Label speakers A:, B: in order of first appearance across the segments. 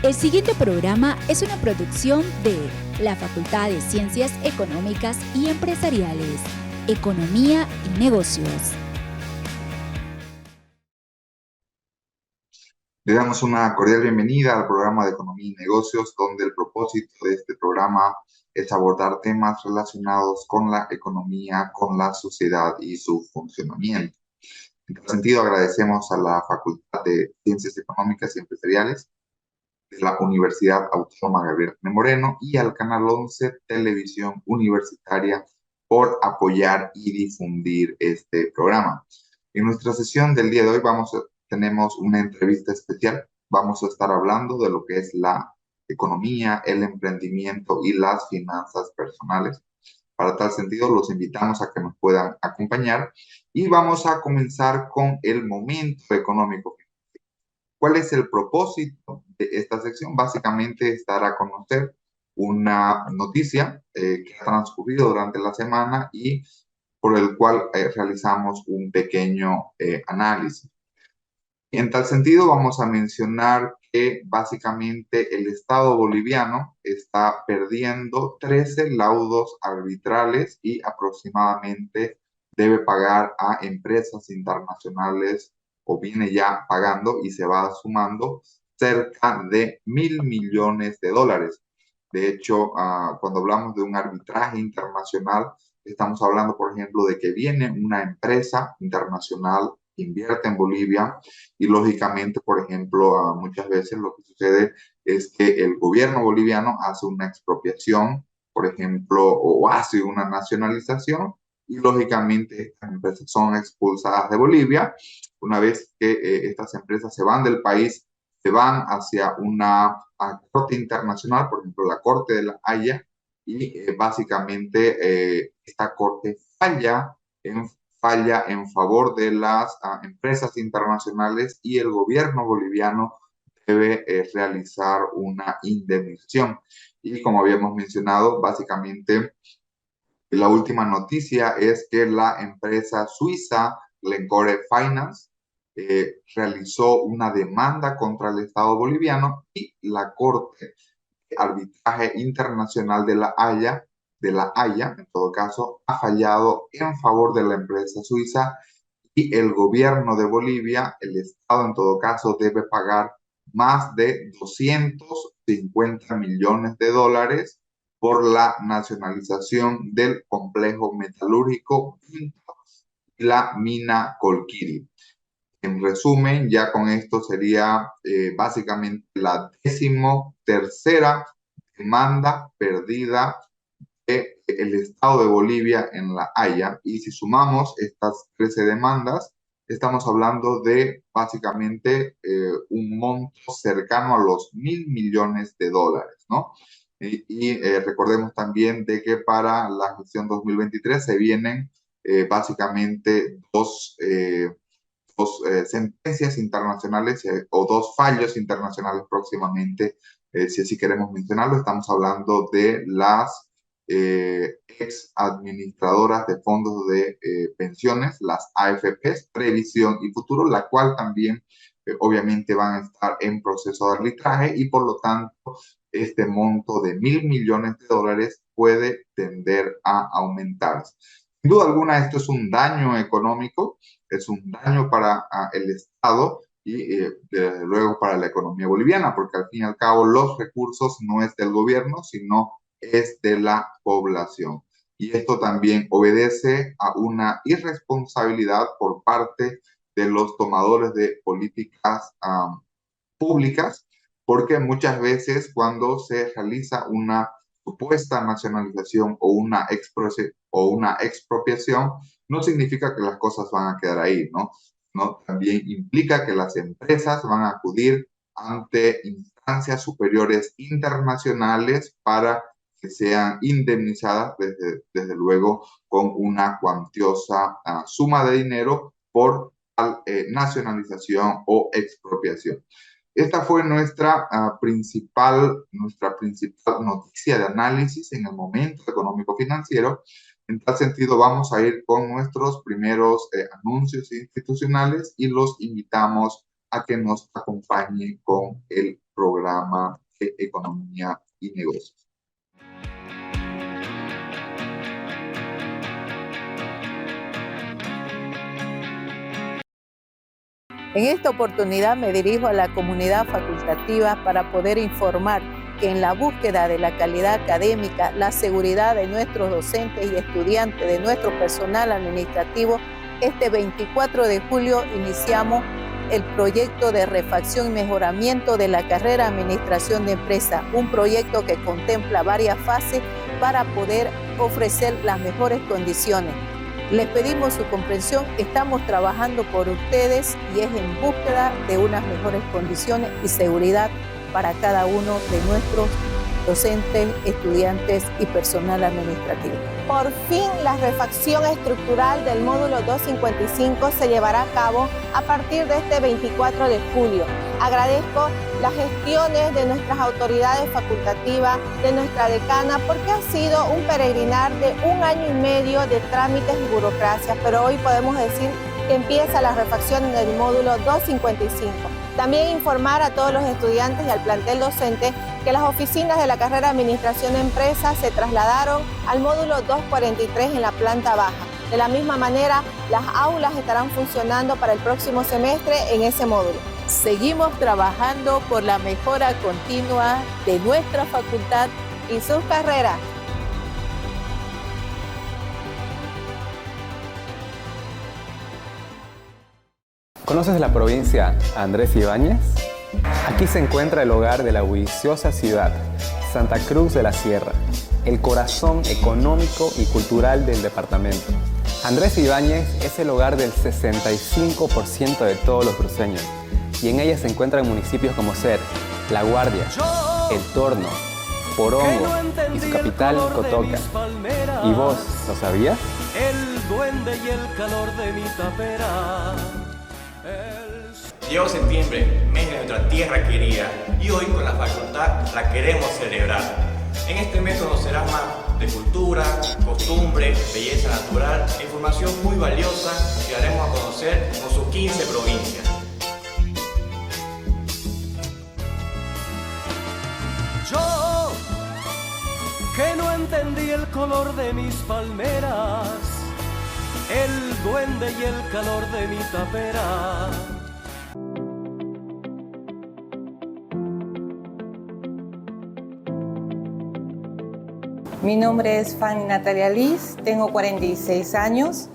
A: El siguiente programa es una producción de la Facultad de Ciencias Económicas y Empresariales, Economía y Negocios.
B: Le damos una cordial bienvenida al programa de Economía y Negocios, donde el propósito de este programa es abordar temas relacionados con la economía, con la sociedad y su funcionamiento. En tal sentido, agradecemos a la Facultad de Ciencias Económicas y Empresariales de la Universidad Autónoma Gabriel García Moreno y al Canal 11 Televisión Universitaria por apoyar y difundir este programa. En nuestra sesión del día de hoy tenemos una entrevista especial. Vamos a estar hablando de lo que es la economía, el emprendimiento y las finanzas personales. Para tal sentido, los invitamos a que nos puedan acompañar y vamos a comenzar con el momento económico. ¿Cuál es el propósito de esta sección? Básicamente es dar a conocer una noticia que ha transcurrido durante la semana y por el cual realizamos un pequeño análisis. En tal sentido, vamos a mencionar que básicamente el Estado boliviano está perdiendo 13 laudos arbitrales y aproximadamente debe pagar a empresas internacionales o viene ya pagando y se va sumando cerca de $1.000 millones. De hecho, cuando hablamos de un arbitraje internacional, estamos hablando, por ejemplo, de que viene una empresa internacional, invierte en Bolivia y lógicamente, por ejemplo, muchas veces lo que sucede es que el gobierno boliviano hace una expropiación, por ejemplo, o hace una nacionalización y lógicamente estas empresas son expulsadas de Bolivia. Una vez que estas empresas se van del país, se van hacia una corte internacional, por ejemplo, la Corte de la Haya, y básicamente esta corte falla en favor de las empresas internacionales y el gobierno boliviano debe realizar una indemnización. Y como habíamos mencionado, básicamente la última noticia es que la empresa suiza Glencore Finance realizó una demanda contra el Estado boliviano y la Corte de Arbitraje Internacional de la Haya, en todo caso, ha fallado en favor de la empresa suiza y el gobierno de Bolivia, el Estado en todo caso, debe pagar más de $250 millones por la nacionalización del complejo metalúrgico y la mina Colquiri. En resumen, ya con esto sería básicamente la 13ª demanda perdida del Estado de Bolivia en La Haya, y si sumamos estas 13 demandas, estamos hablando de básicamente un monto cercano a los $1.000 millones, ¿no? Recordemos también de que para la gestión 2023 se vienen básicamente dos sentencias internacionales o dos fallos internacionales próximamente, si así queremos mencionarlo. Estamos hablando de las ex administradoras de fondos de pensiones, las AFPs, Previsión y Futuro, la cual también obviamente van a estar en proceso de arbitraje y por lo tanto este monto de $1.000 millones puede tender a aumentarse. Sin duda alguna, esto es un daño económico, es un daño para el Estado y desde luego para la economía boliviana, porque al fin y al cabo los recursos no es del gobierno, sino es de la población. Y esto también obedece a una irresponsabilidad por parte de los tomadores de políticas públicas, porque muchas veces cuando se realiza una supuesta nacionalización o una expropiación, no significa que las cosas van a quedar ahí, ¿no? ¿No? También implica que las empresas van a acudir ante instancias superiores internacionales para que sean indemnizadas, desde luego, con una cuantiosa suma de dinero por nacionalización o expropiación. Esta fue nuestra principal noticia de análisis en el momento económico financiero. En tal sentido, vamos a ir con nuestros primeros anuncios institucionales y los invitamos a que nos acompañen con el programa. programa de Economía y Negocios.
C: En esta oportunidad me dirijo a la comunidad facultativa para poder informar que en la búsqueda de la calidad académica, la seguridad de nuestros docentes y estudiantes, de nuestro personal administrativo, este 24 de julio iniciamos el proyecto de refacción y mejoramiento de la carrera Administración de Empresas, un proyecto que contempla varias fases para poder ofrecer las mejores condiciones. Les pedimos su comprensión, estamos trabajando por ustedes y es en búsqueda de unas mejores condiciones y seguridad para cada uno de nuestros docentes, estudiantes y personal administrativo.
D: Por fin, la refacción estructural del módulo 255 se llevará a cabo a partir de este 24 de julio. Agradezco las gestiones de nuestras autoridades facultativas, de nuestra decana, porque ha sido un peregrinar de 1 año y medio de trámites y burocracias, pero hoy podemos decir que empieza la refacción del módulo 255. También informar a todos los estudiantes y al plantel docente que las oficinas de la carrera Administración de Empresas se trasladaron al módulo 243 en la planta baja. De la misma manera, las aulas estarán funcionando para el próximo semestre en ese módulo.
C: Seguimos trabajando por la mejora continua de nuestra facultad
D: y sus carreras.
E: ¿Conoces la provincia Andrés Ibáñez? Aquí se encuentra el hogar de la bulliciosa ciudad, Santa Cruz de la Sierra, el corazón económico y cultural del departamento. Andrés Ibáñez es el hogar del 65% de todos los cruceños y en ella se encuentran municipios como ser La Guardia, El Torno, Porongo y su capital, Cotoca. ¿Y vos lo sabías?
F: El duende y el calor de mi tapera.
G: Llegó septiembre, mes de nuestra tierra querida, y hoy con la facultad la queremos celebrar. En este mes conocerás más de cultura, costumbre, belleza natural e información muy valiosa que daremos a conocer con sus 15 provincias.
F: Yo, que no entendí el color de mis palmeras, el duende y el calor de mi tapera.
C: Mi nombre es Fanny Natalia Liz, tengo 46 años.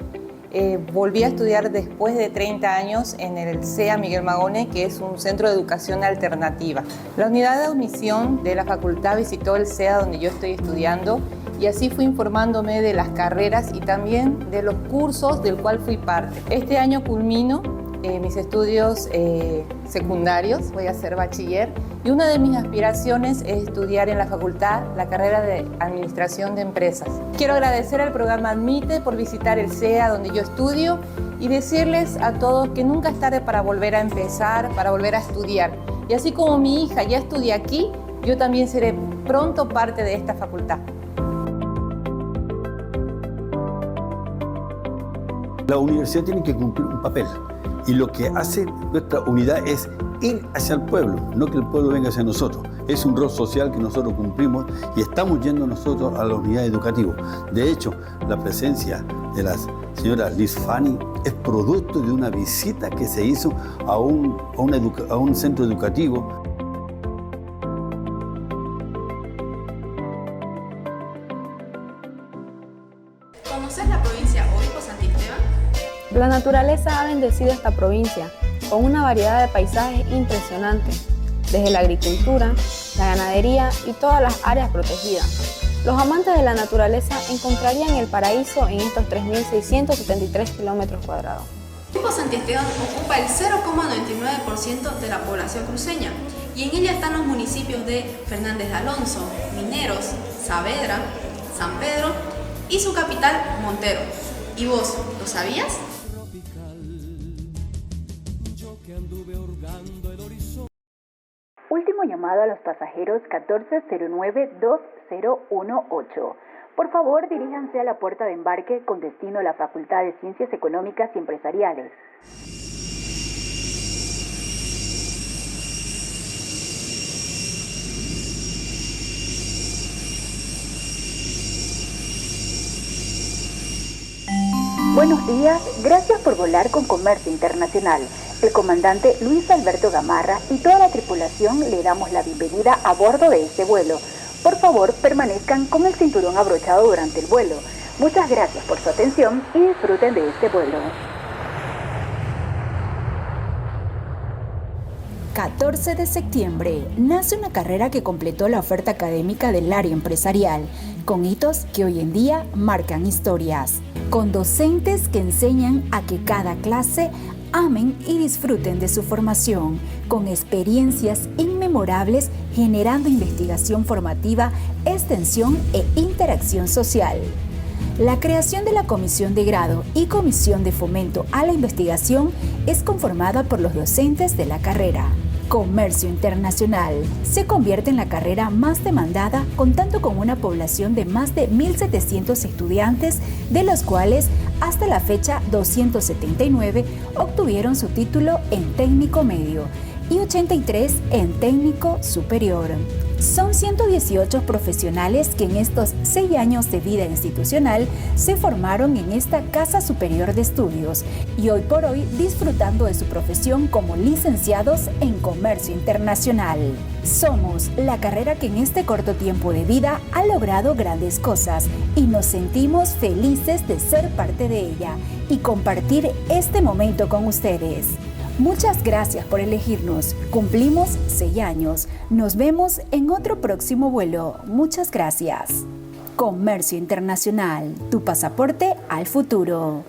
C: Volví a estudiar después de 30 años en el CEA Miguel Magone, que es un centro de educación alternativa. La unidad de admisión de la facultad visitó el CEA donde yo estoy estudiando y así fui informándome de las carreras y también de los cursos del cual fui parte. Este año culmino mis estudios secundarios, voy a ser bachiller y una de mis aspiraciones es estudiar en la facultad la carrera de Administración de Empresas. Quiero agradecer al programa Admite por visitar el CEA donde yo estudio y decirles a todos que nunca es tarde para volver a empezar, para volver a estudiar. Y así como mi hija ya estudia aquí, yo también seré pronto parte de esta facultad.
H: La universidad tiene que cumplir un papel. Y lo que hace nuestra unidad es ir hacia el pueblo, no que el pueblo venga hacia nosotros. Es un rol social que nosotros cumplimos y estamos yendo nosotros a la unidad educativa. De hecho, la presencia de la señora Liz Fanny es producto de una visita que se hizo a un centro educativo.
I: ¿Conoces la provincia Obispo Santisteban?
J: La naturaleza ha bendecido esta provincia con una variedad de paisajes impresionantes, desde la agricultura, la ganadería y todas las áreas protegidas. Los amantes de la naturaleza encontrarían el paraíso en estos 3.673 kilómetros cuadrados.
I: Obispo Santisteban ocupa el 0,99% de la población cruceña y en ella están los municipios de Fernández de Alonso, Mineros, Saavedra, San Pedro y su capital, Montero. ¿Y vos, lo sabías?
A: Último llamado a los pasajeros 1409-2018. Por favor, diríjanse a la puerta de embarque con destino a la Facultad de Ciencias Económicas y Empresariales.
K: Buenos días, gracias por volar con Comercio Internacional. El comandante Luis Alberto Gamarra y toda la tripulación le damos la bienvenida a bordo de este vuelo. Por favor, permanezcan con el cinturón abrochado durante el vuelo. Muchas gracias por su atención y disfruten de este vuelo.
A: 14 de septiembre nace una carrera que completó la oferta académica del área empresarial, con hitos que hoy en día marcan historias, con docentes que enseñan a que cada clase amen y disfruten de su formación, con experiencias inmemorables generando investigación formativa, extensión e interacción social. La creación de la Comisión de Grado y Comisión de Fomento a la Investigación es conformada por los docentes de la carrera. Comercio Internacional se convierte en la carrera más demandada, contando con una población de más de 1.700 estudiantes, de los cuales hasta la fecha 279 obtuvieron su título en técnico medio y 83 en técnico superior. Son 118 profesionales que en estos 6 años de vida institucional se formaron en esta Casa Superior de Estudios y hoy por hoy disfrutando de su profesión como licenciados en Comercio Internacional. Somos la carrera que en este corto tiempo de vida ha logrado grandes cosas y nos sentimos felices de ser parte de ella y compartir este momento con ustedes. Muchas gracias por elegirnos. Cumplimos 6 años. Nos vemos en otro próximo vuelo. Muchas gracias. Comercio Internacional, tu pasaporte al futuro.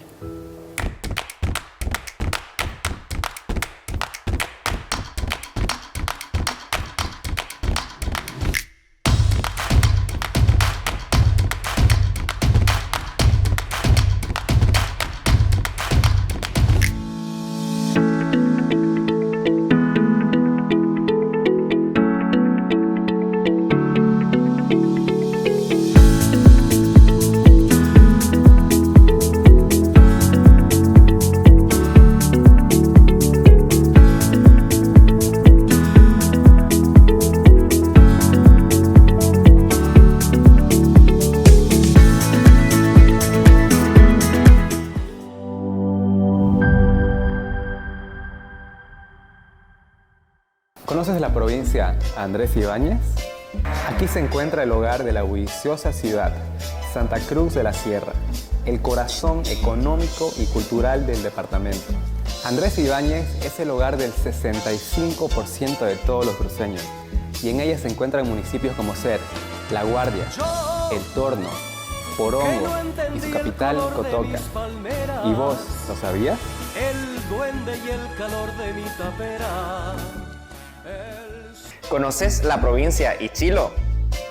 E: ¿Conoces la provincia Andrés Ibáñez? Aquí se encuentra el hogar de la bulliciosa ciudad, Santa Cruz de la Sierra, el corazón económico y cultural del departamento. Andrés Ibáñez es el hogar del 65% de todos los cruceños y en ella se encuentran municipios como ser La Guardia, El Torno, Porongo y su capital, Cotoca. ¿Y vos lo sabías?
F: El duende y el calor de mi tapera.
L: ¿Conoces la provincia Ichilo?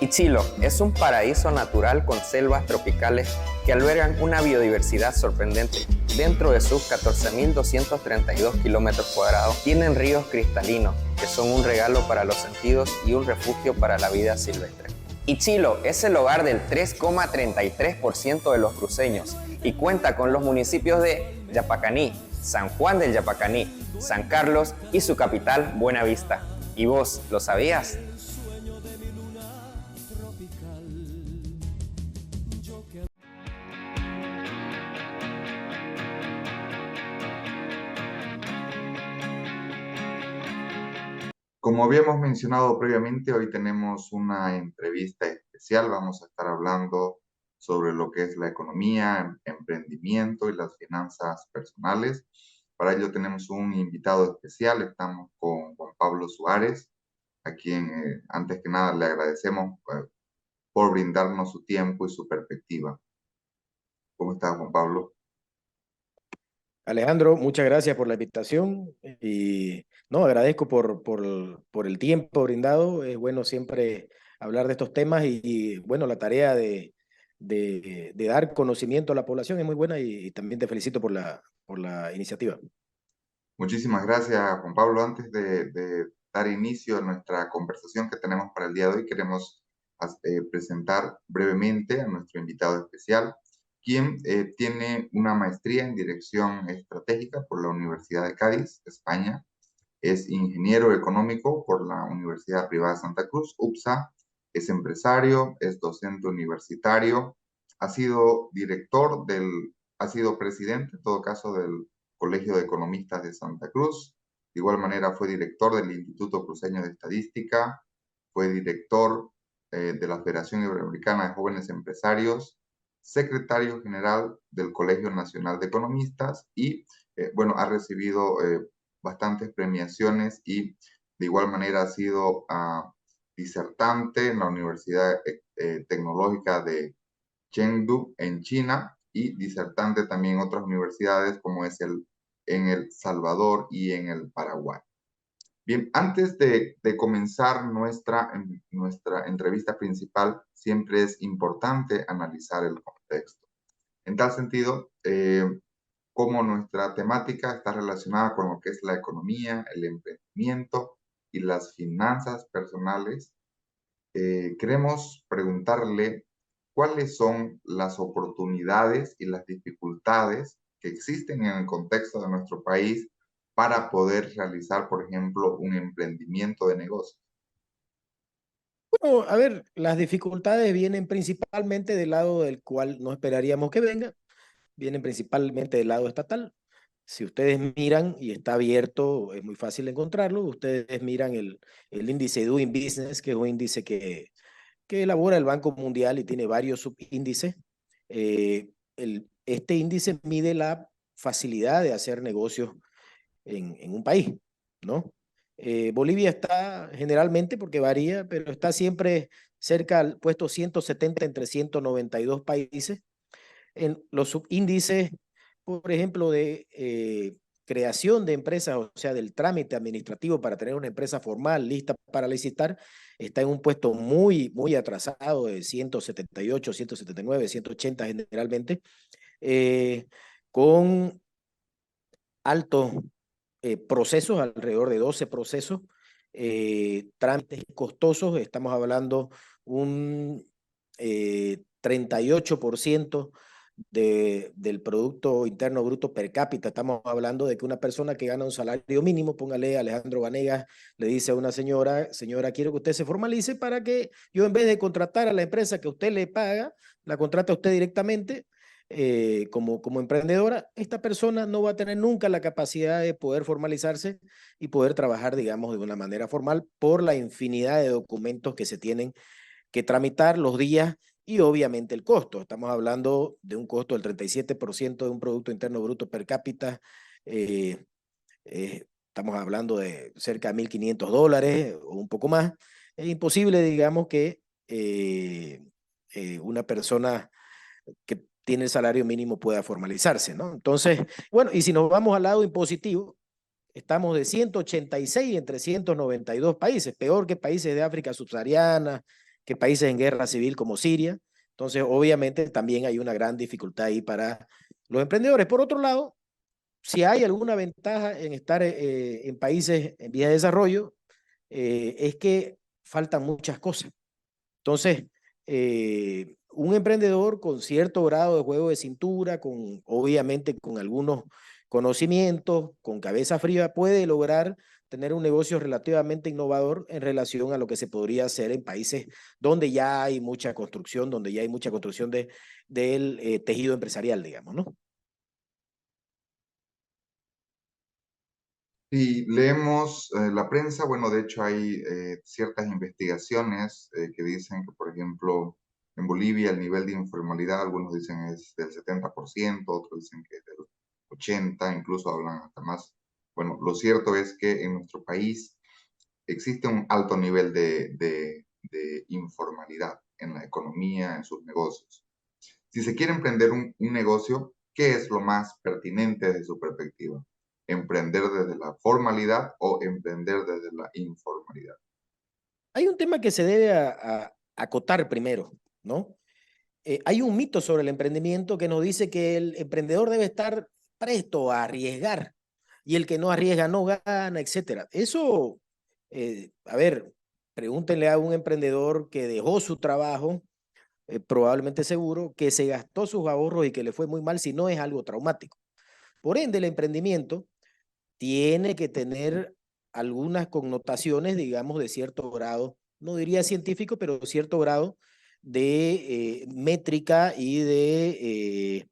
L: Ichilo es un paraíso natural con selvas tropicales que albergan una biodiversidad sorprendente. Dentro de sus 14.232 kilómetros cuadrados tienen ríos cristalinos, que son un regalo para los sentidos y un refugio para la vida silvestre. Ichilo es el hogar del 3,33% de los cruceños y cuenta con los municipios de Yapacaní, San Juan del Yapacaní, San Carlos y su capital, Buenavista. ¿Y vos lo sabías?
B: Como habíamos mencionado previamente, hoy tenemos una entrevista especial. Vamos a estar hablando sobre lo que es la economía, emprendimiento y las finanzas personales. Para ello tenemos un invitado especial. Estamos con Juan Pablo Suárez, a quien antes que nada le agradecemos por brindarnos su tiempo y su perspectiva. ¿Cómo estás, Juan Pablo?
M: Alejandro, muchas gracias por la invitación y agradezco por el tiempo brindado. Es bueno siempre hablar de estos temas y la tarea de dar conocimiento a la población es muy buena y también te felicito por la iniciativa.
B: Muchísimas gracias, Juan Pablo. Antes de dar inicio a nuestra conversación que tenemos para el día de hoy, queremos presentar brevemente a nuestro invitado especial, quien tiene una maestría en Dirección Estratégica por la Universidad de Cádiz, España. Es ingeniero económico por la Universidad Privada de Santa Cruz, UPSA. Es empresario, es docente universitario, ha sido director del ha sido presidente, en todo caso, del Colegio de Economistas de Santa Cruz. De igual manera fue director del Instituto Cruceño de Estadística, fue director de la Federación Iberoamericana de Jóvenes Empresarios, secretario general del Colegio Nacional de Economistas y, bueno, ha recibido bastantes premiaciones y de igual manera ha sido disertante en la Universidad Tecnológica de Chengdu en China y disertante también en otras universidades como es en El Salvador y en el Paraguay. Bien, antes de comenzar nuestra entrevista principal, siempre es importante analizar el contexto. En tal sentido, cómo nuestra temática está relacionada con lo que es la economía, el emprendimiento y las finanzas personales, queremos preguntarle cuáles son las oportunidades y las dificultades que existen en el contexto de nuestro país para poder realizar, por ejemplo, un emprendimiento de negocio.
M: Bueno, a ver, las dificultades vienen principalmente del lado del cual no esperaríamos que venga, vienen principalmente del lado estatal. Si ustedes miran, y está abierto, es muy fácil encontrarlo, ustedes miran el índice Doing Business, que es un índice que elabora el Banco Mundial y tiene varios subíndices. Este índice mide la facilidad de hacer negocios en un país, ¿no? Bolivia está generalmente, porque varía, pero está siempre cerca al puesto 170 entre 192 países. En los subíndices, por ejemplo, de creación de empresas, o sea, del trámite administrativo para tener una empresa formal lista para licitar, está en un puesto muy, muy atrasado de 178, 179, 180 generalmente, con altos procesos, alrededor de 12 procesos, trámites costosos, estamos hablando un 38% del Producto Interno Bruto per cápita. Estamos hablando de que una persona que gana un salario mínimo, póngale Alejandro Vanegas, le dice a una señora, quiero que usted se formalice para que yo, en vez de contratar a la empresa que usted le paga, la contrata a usted directamente como emprendedora. Esta persona no va a tener nunca la capacidad de poder formalizarse y poder trabajar, digamos, de una manera formal por la infinidad de documentos que se tienen que tramitar, los días y obviamente el costo. Estamos hablando de un costo del 37% de un Producto Interno Bruto per cápita. Estamos hablando de cerca de $1.500 o un poco más. Es imposible, digamos, que una persona que tiene el salario mínimo pueda formalizarse, ¿no? Entonces, bueno, y si nos vamos al lado impositivo, estamos de 186 entre 192 países, peor que países de África subsahariana, que países en guerra civil como Siria. Entonces, obviamente, también hay una gran dificultad ahí para los emprendedores. Por otro lado, si hay alguna ventaja en estar en países en vías de desarrollo, es que faltan muchas cosas. Entonces, un emprendedor con cierto grado de juego de cintura, obviamente con algunos conocimientos, con cabeza fría, puede lograr tener un negocio relativamente innovador en relación a lo que se podría hacer en países donde ya hay mucha construcción, donde ya hay mucha construcción del tejido empresarial, digamos, ¿no?
B: Si leemos la prensa, bueno, de hecho hay ciertas investigaciones que dicen que, por ejemplo, en Bolivia el nivel de informalidad, algunos dicen es del 70%, otros dicen que es del 80%, incluso hablan hasta más. Bueno, lo cierto es que en nuestro país existe un alto nivel de informalidad en la economía, en sus negocios. Si se quiere emprender un negocio, ¿qué es lo más pertinente desde su perspectiva? ¿Emprender desde la formalidad o emprender desde la informalidad?
M: Hay un tema que se debe acotar primero, ¿no? Hay un mito sobre el emprendimiento que nos dice que el emprendedor debe estar presto a arriesgar y el que no arriesga no gana, etcétera. Eso, a ver, pregúntenle a un emprendedor que dejó su trabajo, probablemente seguro, que se gastó sus ahorros y que le fue muy mal, si no es algo traumático. Por ende, el emprendimiento tiene que tener algunas connotaciones, digamos, de cierto grado, no diría científico, pero cierto grado de métrica y de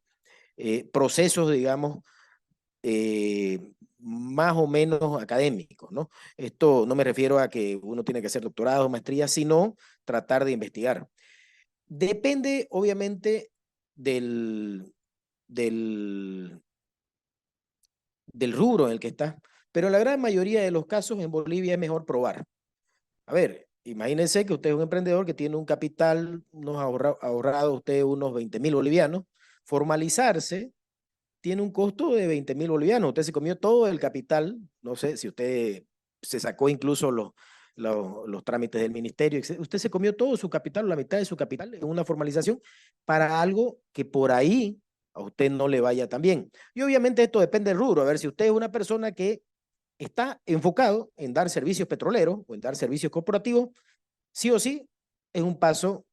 M: procesos, digamos, más o menos académicos, ¿no? Esto no me refiero a que uno tiene que hacer doctorado o maestría, sino tratar de investigar. Depende, obviamente, del rubro en el que está, pero en la gran mayoría de los casos en Bolivia es mejor probar. A ver, imagínense que usted es un emprendedor que tiene un capital, ahorrado usted unos 20.000 bolivianos, formalizarse tiene un costo de 20.000 bolivianos. Usted se comió todo el capital, no sé si usted se sacó incluso los trámites del ministerio, usted se comió todo su capital, la mitad de su capital en una formalización para algo que por ahí a usted no le vaya tan bien. Y obviamente esto depende del rubro. A ver, si usted es una persona que está enfocado en dar servicios petroleros o en dar servicios corporativos, sí o sí es un paso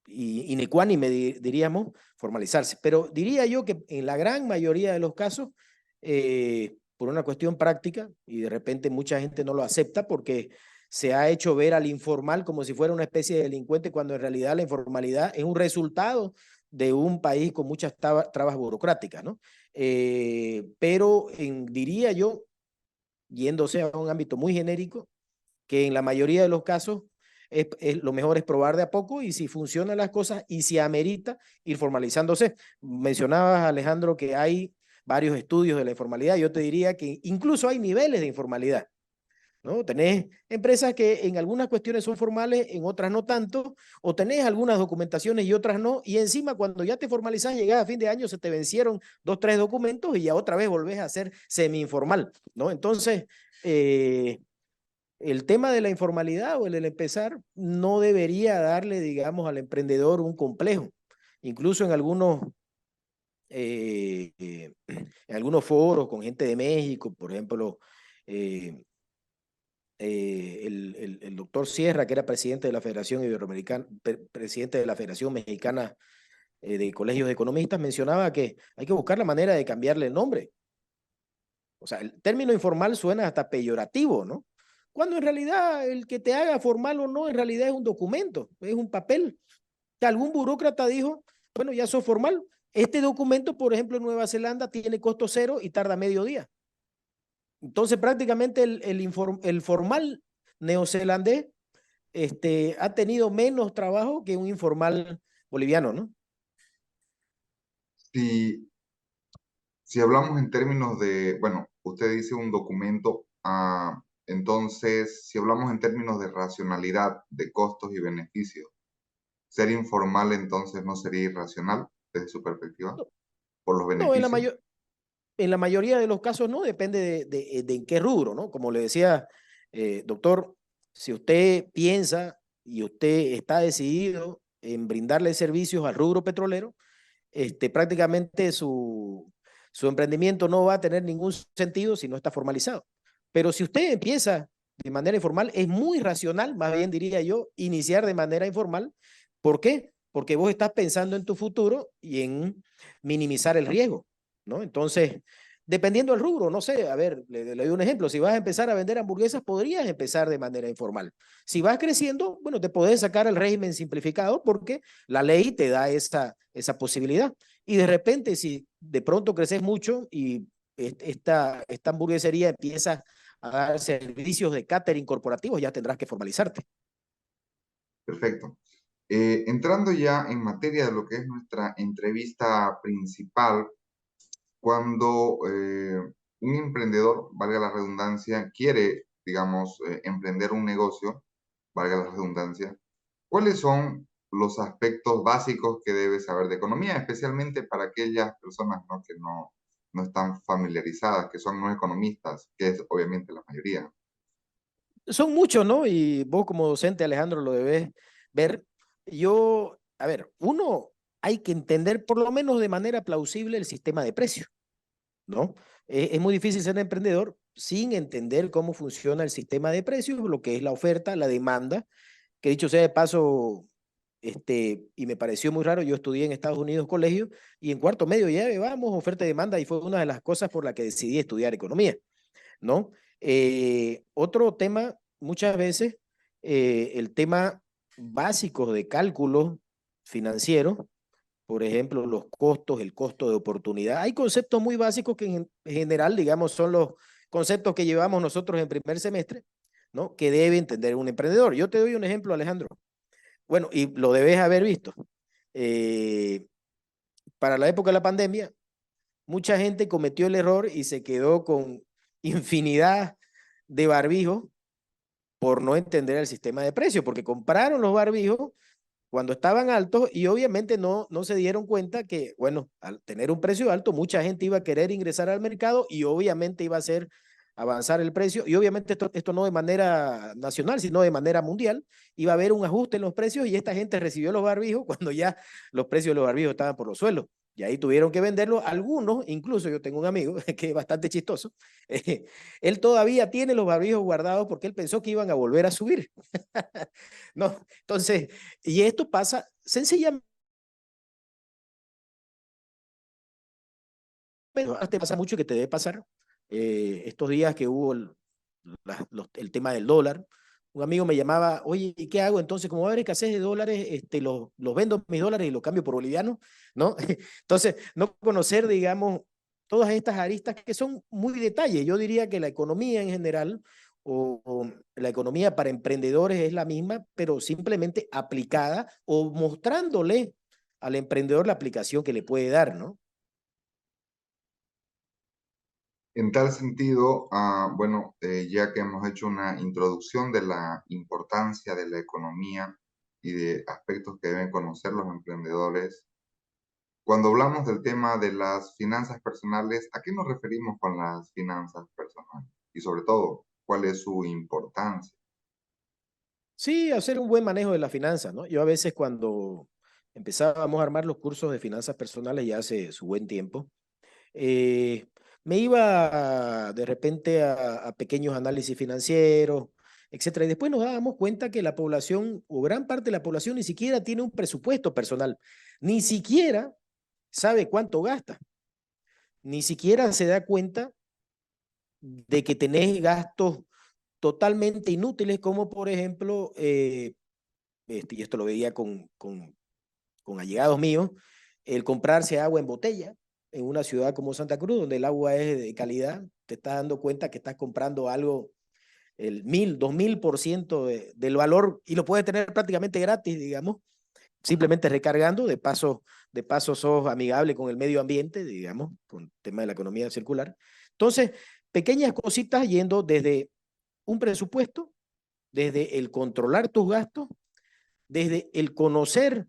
M: inecuánime, diríamos, formalizarse. Pero diría yo que en la gran mayoría de los casos, por una cuestión práctica, y de repente mucha gente no lo acepta porque se ha hecho ver al informal como si fuera una especie de delincuente, cuando en realidad la informalidad es un resultado de un país con muchas trabas burocráticas, ¿no? Pero diría yo, yéndose a un ámbito muy genérico, que en la mayoría de los casos lo mejor es probar de a poco, y si funcionan las cosas y si amerita, ir formalizándose. Mencionabas, Alejandro, que hay varios estudios de la informalidad. Yo te diría que incluso hay niveles de informalidad, ¿no? Tenés empresas que en algunas cuestiones son formales, en otras no tanto, o tenés algunas documentaciones y otras no, y encima cuando ya te formalizás, llegás a fin de año, se te vencieron 2, 3 documentos y ya otra vez volvés a ser semi-informal, ¿no? Entonces, el tema de la informalidad o el empezar no debería darle, digamos, al emprendedor un complejo. Incluso en algunos foros con gente de México, por ejemplo, el doctor Sierra, que era presidente de la Federación Iberoamericana, presidente de la Federación Mexicana de Colegios de Economistas, mencionaba que hay que buscar la manera de cambiarle el nombre. O sea, el término informal suena hasta peyorativo, ¿no? Cuando en realidad el que te haga formal o no, en realidad es un documento, es un papel. Que algún burócrata dijo, bueno, ya sos formal. Este documento, por ejemplo, en Nueva Zelanda tiene costo cero y tarda medio día. Entonces, prácticamente el formal neozelandés ha tenido menos trabajo que un informal boliviano, ¿no?
B: Si hablamos en términos de, bueno, usted dice un documento, entonces, si hablamos en términos de racionalidad, de costos y beneficios, ¿ser informal entonces no sería irracional desde su perspectiva? ¿Por los beneficios?
M: No, en la mayoría de los casos no, depende de en qué rubro, ¿no? Como le decía, doctor, si usted piensa y usted está decidido en brindarle servicios al rubro petrolero, prácticamente su emprendimiento no va a tener ningún sentido si no está formalizado. Pero si usted empieza de manera informal, es muy racional, más bien diría yo, iniciar de manera informal. ¿Por qué? Porque vos estás pensando en tu futuro y en minimizar el riesgo, ¿no? Entonces, dependiendo del rubro, no sé, a ver, le doy un ejemplo. Si vas a empezar a vender hamburguesas, podrías empezar de manera informal. Si vas creciendo, bueno, te podés sacar el régimen simplificado porque la ley te da esa posibilidad. Y de repente, si de pronto creces mucho y esta hamburguesería empieza a dar servicios de catering corporativos, ya tendrás que formalizarte.
B: Perfecto. Entrando ya en materia de lo que es nuestra entrevista principal, cuando un emprendedor, valga la redundancia, quiere, digamos, emprender un negocio, valga la redundancia, ¿cuáles son los aspectos básicos que debe saber de economía, especialmente para aquellas personas, ¿no?, que no están familiarizadas, que son no economistas, que es obviamente la mayoría?
M: Son muchos, ¿no? Y vos como docente, Alejandro, lo debes ver. Yo, a ver, uno, hay que entender por lo menos de manera plausible el sistema de precios, ¿no? Es muy difícil ser emprendedor sin entender cómo funciona el sistema de precios, lo que es la oferta, la demanda, que dicho sea de paso, y me pareció muy raro, yo estudié en Estados Unidos colegio y en cuarto medio ya vamos, oferta y demanda, y fue una de las cosas por la que decidí estudiar economía, ¿no? Otro tema, muchas veces, el tema básico de cálculo financiero, por ejemplo, los costos, el costo de oportunidad. Hay conceptos muy básicos que en general, digamos, son los conceptos que llevamos nosotros en primer semestre, ¿no? Que debe entender un emprendedor. Yo te doy un ejemplo, Alejandro. Bueno, y lo debes haber visto. Para la época de la pandemia, mucha gente cometió el error y se quedó con infinidad de barbijos por no entender el sistema de precios, porque compraron los barbijos cuando estaban altos y obviamente no se dieron cuenta que, bueno, al tener un precio alto, mucha gente iba a querer ingresar al mercado y obviamente iba a hacer avanzar el precio y obviamente esto no de manera nacional, sino de manera mundial, iba a haber un ajuste en los precios y esta gente recibió los barbijos cuando ya los precios de los barbijos estaban por los suelos. Y ahí tuvieron que venderlo. Algunos, incluso yo tengo un amigo que es bastante chistoso, él todavía tiene los barbijos guardados porque él pensó que iban a volver a subir. No, entonces, y esto pasa sencillamente. Te pasa mucho que te debe pasar. Estos días que hubo el tema del dólar, un amigo me llamaba, oye, ¿y qué hago? Entonces, como va a haber escasez de dólares, los vendo mis dólares y los cambio por bolivianos, ¿no? Entonces, no conocer, digamos, todas estas aristas que son muy detalles. Yo diría que la economía en general o la economía para emprendedores es la misma, pero simplemente aplicada o mostrándole al emprendedor la aplicación que le puede dar, ¿no?
B: En tal sentido, bueno, ya que hemos hecho una introducción de la importancia de la economía y de aspectos que deben conocer los emprendedores, cuando hablamos del tema de las finanzas personales, ¿a qué nos referimos con las finanzas personales? Y sobre todo, ¿cuál es su importancia?
M: Sí, hacer un buen manejo de las finanzas, ¿no? Yo a veces cuando empezábamos a armar los cursos de finanzas personales ya hace su buen tiempo, me iba de repente a pequeños análisis financieros, etcétera, y después nos dábamos cuenta que la población o gran parte de la población ni siquiera tiene un presupuesto personal, ni siquiera sabe cuánto gasta, ni siquiera se da cuenta de que tenés gastos totalmente inútiles, como por ejemplo, y esto lo veía con allegados míos, el comprarse agua en botella en una ciudad como Santa Cruz, donde el agua es de calidad, te estás dando cuenta que estás comprando algo el 1000, 2000% del valor y lo puedes tener prácticamente gratis, digamos, simplemente recargando, de paso sos amigable con el medio ambiente, digamos, con el tema de la economía circular. Entonces, pequeñas cositas yendo desde un presupuesto, desde el controlar tus gastos, desde el conocer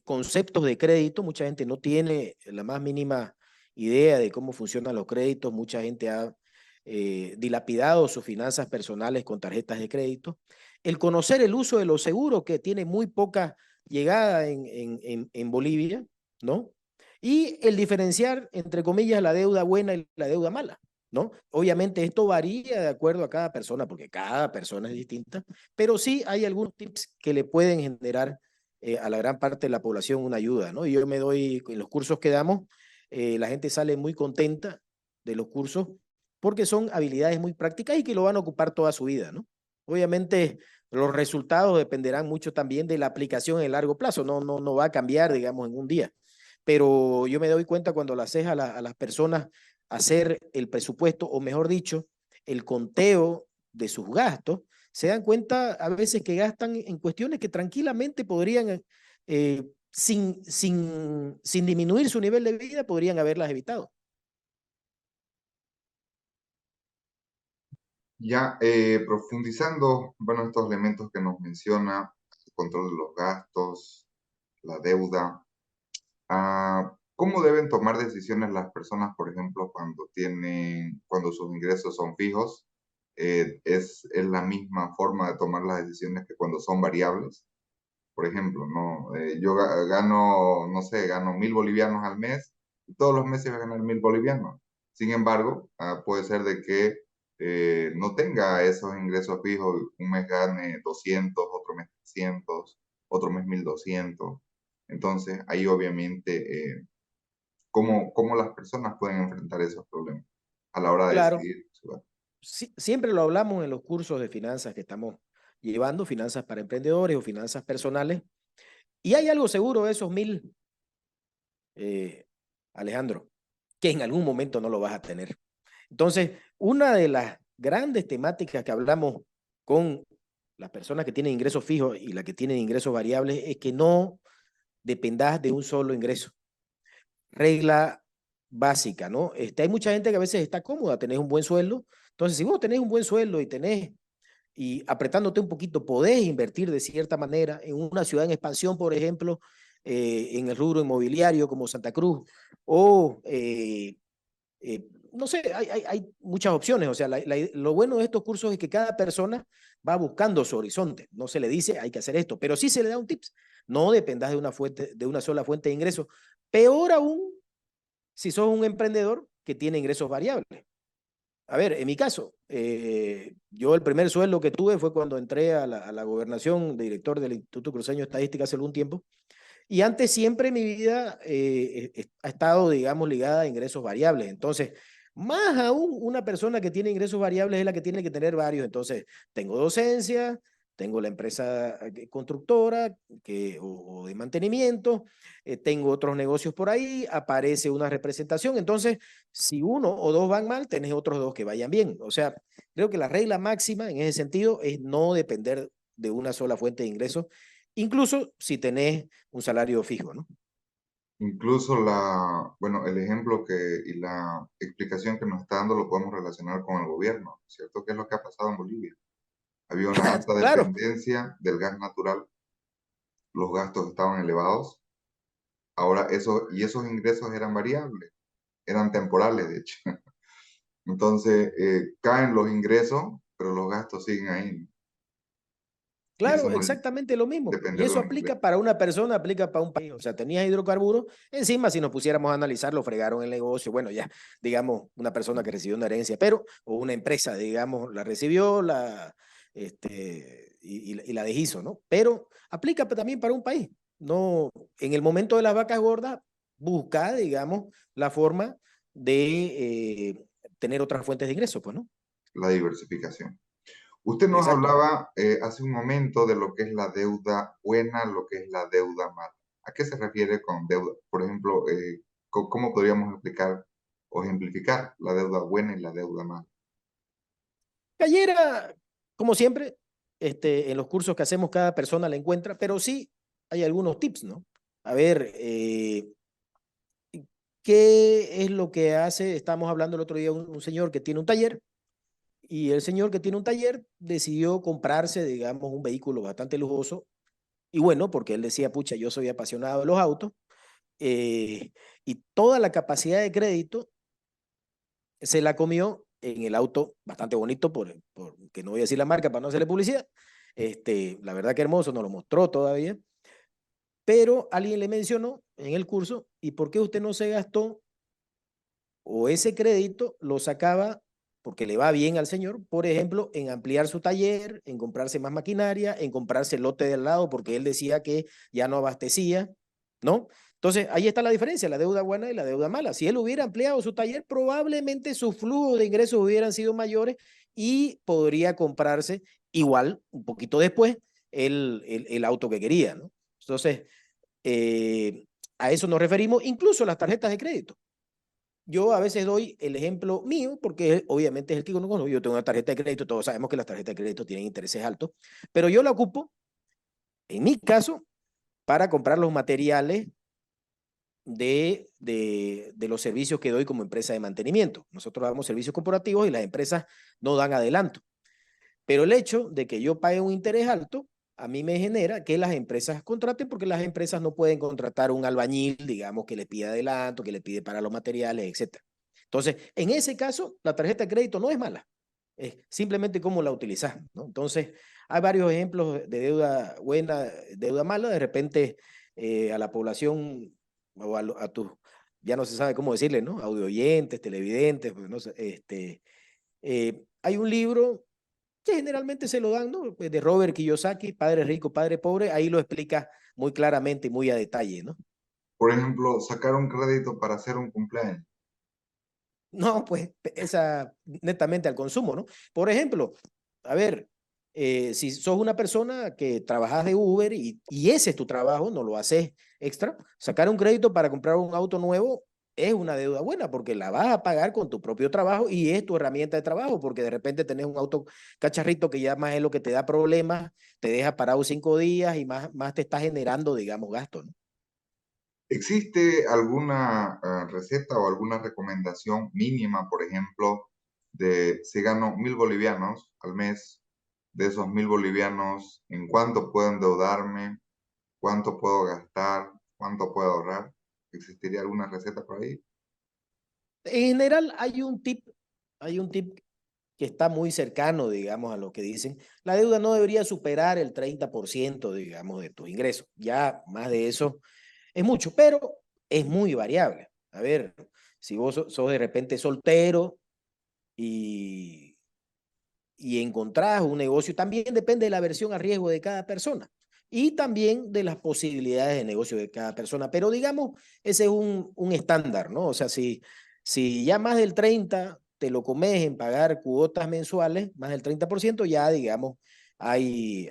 M: conceptos de crédito. Mucha gente no tiene la más mínima idea de cómo funcionan los créditos. Mucha gente ha dilapidado sus finanzas personales con tarjetas de crédito. El conocer el uso de los seguros, que tiene muy poca llegada en Bolivia, ¿no? Y el diferenciar, entre comillas, la deuda buena y la deuda mala, ¿no? Obviamente esto varía de acuerdo a cada persona, porque cada persona es distinta, pero sí hay algunos tips que le pueden generar a la gran parte de la población una ayuda, ¿no? Y yo me doy, en los cursos que damos, la gente sale muy contenta de los cursos porque son habilidades muy prácticas y que lo van a ocupar toda su vida, ¿no? Obviamente los resultados dependerán mucho también de la aplicación en el largo plazo, no va a cambiar, digamos, en un día, pero yo me doy cuenta cuando le haces a las personas hacer el presupuesto, o mejor dicho, el conteo de sus gastos, se dan cuenta a veces que gastan en cuestiones que tranquilamente podrían, sin disminuir su nivel de vida, podrían haberlas evitado.
B: Ya profundizando, bueno, estos elementos que nos menciona, el control de los gastos, la deuda, ¿cómo deben tomar decisiones las personas, por ejemplo, cuando sus ingresos son fijos? ¿Es la misma forma de tomar las decisiones que cuando son variables? Por ejemplo, ¿no? Yo gano, no sé, gano 1000 bolivianos al mes y todos los meses voy a ganar 1000 bolivianos. Sin embargo, puede ser de que no tenga esos ingresos fijos, un mes gane 200, otro mes 300, otro mes 1200. Entonces, ahí obviamente, ¿cómo las personas pueden enfrentar esos problemas a la hora de
M: Claro,
B: decidir?
M: siempre lo hablamos en los cursos de finanzas que estamos llevando, finanzas para emprendedores o finanzas personales. Y hay algo seguro de esos 1000, Alejandro, que en algún momento no lo vas a tener. Entonces, una de las grandes temáticas que hablamos con las personas que tienen ingresos fijos y las que tienen ingresos variables es que no dependas de un solo ingreso. Regla básica, ¿no? Hay mucha gente que a veces está cómoda, tenés un buen sueldo. Entonces, si vos tenés un buen sueldo y apretándote un poquito, podés invertir de cierta manera en una ciudad en expansión, por ejemplo, en el rubro inmobiliario como Santa Cruz, o no sé, hay muchas opciones. O sea, lo bueno de estos cursos es que cada persona va buscando su horizonte. No se le dice hay que hacer esto, pero sí se le da un tips. No dependas de una sola fuente de ingresos. Peor aún si sos un emprendedor que tiene ingresos variables. A ver, en mi caso, yo el primer sueldo que tuve fue cuando entré a la gobernación de director del Instituto Cruceño de Estadística hace algún tiempo. Y antes siempre mi vida ha estado, digamos, ligada a ingresos variables. Entonces, más aún una persona que tiene ingresos variables es la que tiene que tener varios. Entonces, tengo docencia, tengo la empresa constructora o de mantenimiento, tengo otros negocios por ahí, aparece una representación. Entonces, si uno o dos van mal, tenés otros dos que vayan bien. O sea, creo que la regla máxima en ese sentido es no depender de una sola fuente de ingresos, incluso si tenés un salario fijo, ¿no?
B: Incluso bueno, el ejemplo y la explicación que nos está dando lo podemos relacionar con el gobierno, ¿cierto? ¿Qué es lo que ha pasado en Bolivia? Había una alta
M: Claro.
B: dependencia del gas natural, los gastos estaban elevados, ahora esos ingresos eran variables, eran temporales, de hecho. Entonces, caen los ingresos, pero los gastos siguen ahí.
M: Claro, exactamente lo mismo. Y eso aplica para una persona, aplica para un país. O sea, tenías hidrocarburos, encima si nos pusiéramos a analizar, lo fregaron el negocio. Bueno, ya, digamos, una persona que recibió una herencia, o una empresa, digamos, la recibió y la deshizo, ¿no? Pero aplica también para un país. No, en el momento de las vacas gordas, busca, digamos, la forma de tener otras fuentes de ingresos, pues, ¿no?
B: La diversificación. Usted nos hablaba hace un momento de lo que es la deuda buena, lo que es la deuda mala. ¿A qué se refiere con deuda? Por ejemplo, ¿cómo podríamos explicar o ejemplificar la deuda buena y la deuda mala?
M: Cayera, como siempre, en los cursos que hacemos cada persona la encuentra, pero sí hay algunos tips, ¿no? A ver, ¿qué es lo que hace? Estamos hablando el otro día un señor que tiene un taller, y el señor que tiene un taller decidió comprarse, digamos, un vehículo bastante lujoso. Y bueno, porque él decía, pucha, yo soy apasionado de los autos, y toda la capacidad de crédito se la comió en el auto bastante bonito, que no voy a decir la marca para no hacerle publicidad. La verdad que hermoso, nos lo mostró todavía. Pero alguien le mencionó en el curso, ¿y por qué usted no se gastó o ese crédito lo sacaba porque le va bien al señor, por ejemplo, en ampliar su taller, en comprarse más maquinaria, en comprarse el lote de al lado porque él decía que ya no abastecía, ¿no? Entonces, ahí está la diferencia, la deuda buena y la deuda mala. Si él hubiera ampliado su taller, probablemente sus flujos de ingresos hubieran sido mayores y podría comprarse igual, un poquito después, el auto que quería, ¿no? Entonces, a eso nos referimos, incluso las tarjetas de crédito. Yo a veces doy el ejemplo mío, porque obviamente es el que conozco. Yo tengo una tarjeta de crédito, todos sabemos que las tarjetas de crédito tienen intereses altos, pero yo la ocupo, en mi caso, para comprar los materiales de los servicios que doy como empresa de mantenimiento. Nosotros damos servicios corporativos y las empresas no dan adelanto. Pero el hecho de que yo pague un interés alto, a mí me genera que las empresas contraten, porque las empresas no pueden contratar un albañil, digamos, que le pide adelanto, que le pide para los materiales, etc. Entonces, en ese caso, la tarjeta de crédito no es mala, es simplemente cómo la utilizas, ¿no? Entonces, hay varios ejemplos de deuda buena, deuda mala. De repente, a la población o a tus, ya no se sabe cómo decirle, ¿no? Audio oyentes, televidentes, pues, no sé, hay un libro que generalmente se lo dan, ¿no? De Robert Kiyosaki, Padre Rico, Padre Pobre, ahí lo explica muy claramente y muy a detalle, ¿no?
B: Por ejemplo, sacar un crédito para hacer un cumpleaños.
M: No, pues esa netamente al consumo, ¿no? Por ejemplo, a ver, Si sos una persona que trabajas de Uber y ese es tu trabajo, no lo haces extra, sacar un crédito para comprar un auto nuevo es una deuda buena porque la vas a pagar con tu propio trabajo y es tu herramienta de trabajo porque de repente tenés un auto cacharrito que ya más es lo que te da problemas, te deja parado 5 días y más te está generando, digamos, gasto, ¿no?
B: ¿Existe alguna receta o alguna recomendación mínima, por ejemplo, de si gano 1.000 bolivianos al mes, de esos 1.000 bolivianos, en cuánto puedo endeudarme, cuánto puedo gastar, cuánto puedo ahorrar? ¿Existiría alguna receta por ahí?
M: En general hay un tip que está muy cercano, digamos, a lo que dicen. La deuda no debería superar el 30%, digamos, de tus ingresos. Ya más de eso es mucho, pero es muy variable. A ver, si vos sos de repente soltero y, y encontrás un negocio, también depende de la versión a riesgo de cada persona y también de las posibilidades de negocio de cada persona. Pero digamos, ese es un estándar, ¿no? O sea, si ya más del 30 te lo comes en pagar cuotas mensuales, más del 30%, ya digamos, hay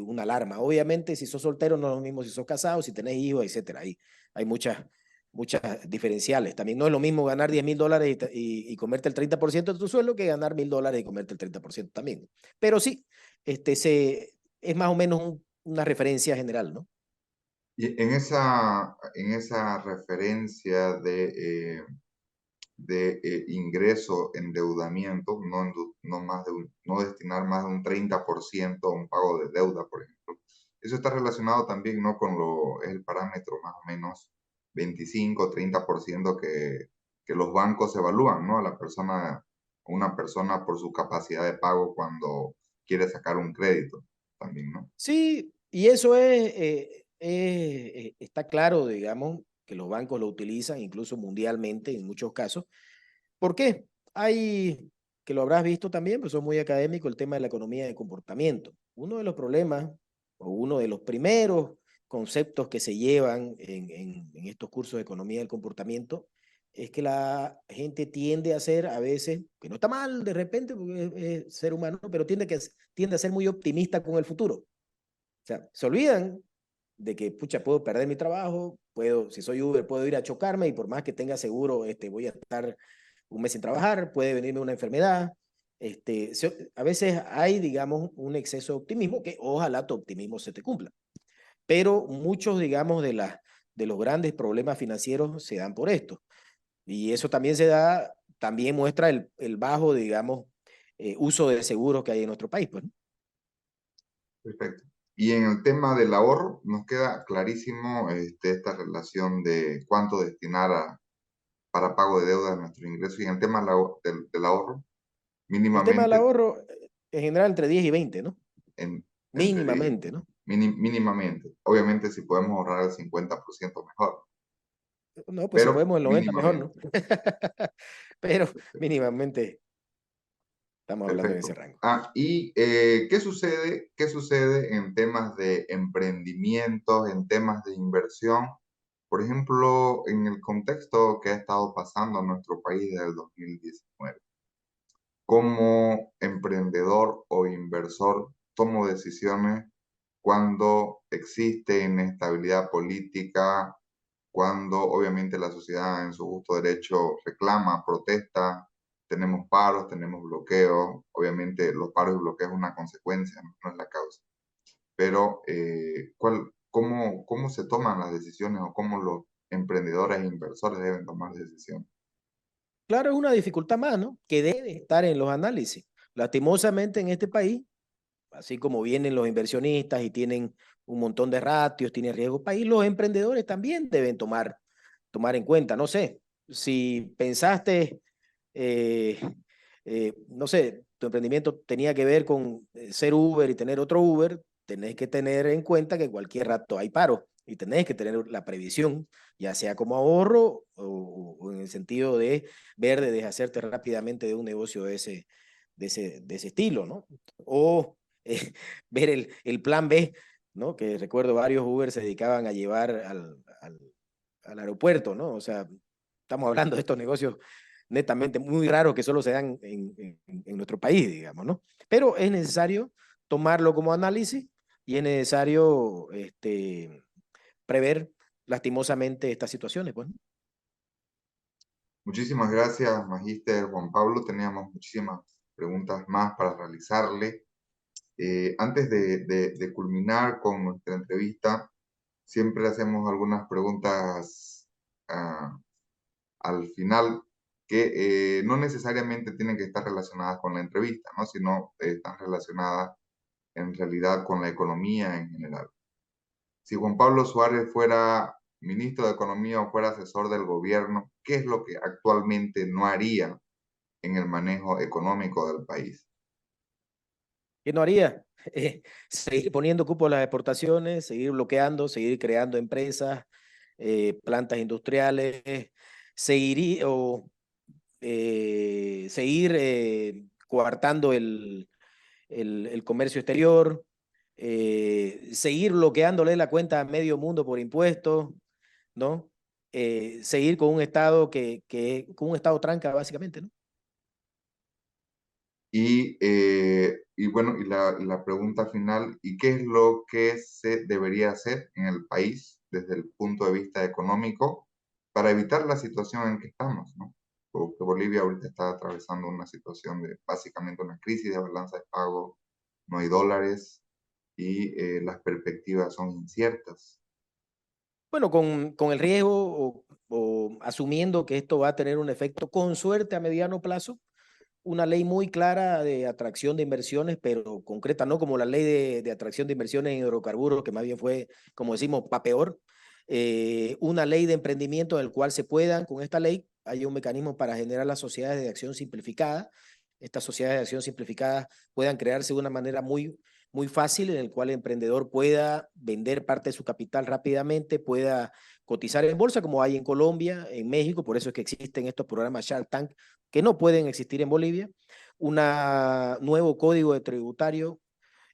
M: una alarma. Obviamente, si sos soltero, no es lo mismo si sos casado, si tenés hijos, etcétera. Hay muchas diferenciales. También no es lo mismo ganar $10,000 y comerte el 30% de tu sueldo que ganar $1,000 y comerte el 30% también. Pero sí, es más o menos una referencia general, ¿no?
B: Y en esa referencia de ingreso, endeudamiento, no destinar más de un 30% a un pago de deuda, por ejemplo. Eso está relacionado también, ¿no?, es el parámetro más o menos 25-30% que los bancos evalúan, ¿no?, una persona por su capacidad de pago cuando quiere sacar un crédito también, ¿no?
M: Sí, y eso está claro, digamos, que los bancos lo utilizan incluso mundialmente en muchos casos. ¿Por qué? Que lo habrás visto también, pues son muy académico, el tema de la economía de comportamiento. Uno de los problemas o uno de los primeros conceptos que se llevan en estos cursos de economía del comportamiento es que la gente tiende a ser a veces, que no está mal de repente, porque es ser humano, pero tiende a ser muy optimista con el futuro. O sea, se olvidan de que, pucha, puedo perder mi trabajo, si soy Uber, puedo ir a chocarme y por más que tenga seguro, voy a estar un mes sin trabajar, puede venirme una enfermedad. A veces hay, digamos, un exceso de optimismo que ojalá tu optimismo se te cumpla. Pero muchos, digamos, de los grandes problemas financieros se dan por esto. Y eso también muestra el bajo, digamos, uso de seguros que hay en nuestro país, pues, ¿no?
B: Perfecto. Y en el tema del ahorro, nos queda clarísimo esta relación de cuánto destinar para pago de deuda de nuestro ingreso. Y en el tema del ahorro,
M: El tema del
B: mínimamente,
M: ahorro, en general, entre 10 y 20, ¿no?
B: entre
M: Mínimamente, ¿no?
B: mínimamente. Obviamente, si podemos ahorrar el 50% mejor,
M: No, pues si
B: pero
M: podemos el 90 mejor, ¿no?
B: mínimamente.
M: Pero mínimamente estamos hablando de ese
B: Perfecto.
M: rango.
B: ¿Y qué sucede en temas de emprendimientos, en temas de inversión? Por ejemplo, en el contexto que ha estado pasando en nuestro país desde el 2019. Como emprendedor o inversor, tomo decisiones cuando existe inestabilidad política, cuando obviamente la sociedad en su justo derecho reclama, protesta, tenemos paros, tenemos bloqueos, obviamente los paros y bloqueos es una consecuencia, no es la causa. Pero, ¿cómo se toman las decisiones o cómo los emprendedores e inversores deben tomar decisiones?
M: Claro, es una dificultad más, ¿no? Que debe estar en los análisis. Lastimosamente en este país, así como vienen los inversionistas y tienen un montón de ratios, tienen riesgo país, los emprendedores también deben tomar en cuenta. No sé, si pensaste, no sé, tu emprendimiento tenía que ver con ser Uber y tener otro Uber, tenés que tener en cuenta que cualquier rato hay paro y tenés que tener la previsión, ya sea como ahorro o en el sentido de ver de deshacerte rápidamente de un negocio de ese estilo, ¿no? O ver el plan B, ¿no? Que recuerdo varios Uber se dedicaban a llevar al aeropuerto, ¿no? O sea, estamos hablando de estos negocios netamente, muy raros que solo se dan en nuestro país, digamos, ¿no? Pero es necesario tomarlo como análisis y es necesario prever lastimosamente estas situaciones, pues.
B: Muchísimas gracias, Magíster Juan Pablo. Teníamos muchísimas preguntas más para realizarle. Antes de culminar con nuestra entrevista, siempre hacemos algunas preguntas al final que no necesariamente tienen que estar relacionadas con la entrevista, ¿no? Sino están relacionadas en realidad con la economía en general. Si Juan Pablo Suárez fuera ministro de Economía o fuera asesor del gobierno, ¿qué es lo que actualmente no haría en el manejo económico del país?
M: ¿Qué no haría? Seguir poniendo cupo a las exportaciones, seguir bloqueando, seguir creando empresas, plantas industriales, seguir coartando el comercio exterior, seguir bloqueándole la cuenta a medio mundo por impuestos, ¿no? Seguir con un Estado con un Estado tranca, básicamente, ¿no?
B: Y bueno, y la pregunta final, ¿y qué es lo que se debería hacer en el país desde el punto de vista económico para evitar la situación en que estamos, ¿no? Porque Bolivia ahorita está atravesando una situación de básicamente una crisis de balanza de pago, no hay dólares y las perspectivas son inciertas.
M: Bueno, con el riesgo o asumiendo que esto va a tener un efecto con suerte a mediano plazo, una ley muy clara de atracción de inversiones, pero concreta, no como la ley de atracción de inversiones en hidrocarburos, que más bien fue, como decimos, pa' peor. Una ley de emprendimiento en el cual se puedan, con esta ley, hay un mecanismo para generar las sociedades de acción simplificada. Estas sociedades de acción simplificadas puedan crearse de una manera muy fácil, en el cual el emprendedor pueda vender parte de su capital rápidamente, pueda cotizar en bolsa, como hay en Colombia, en México. Por eso es que existen estos programas Shark Tank, que no pueden existir en Bolivia. Un nuevo código de tributario,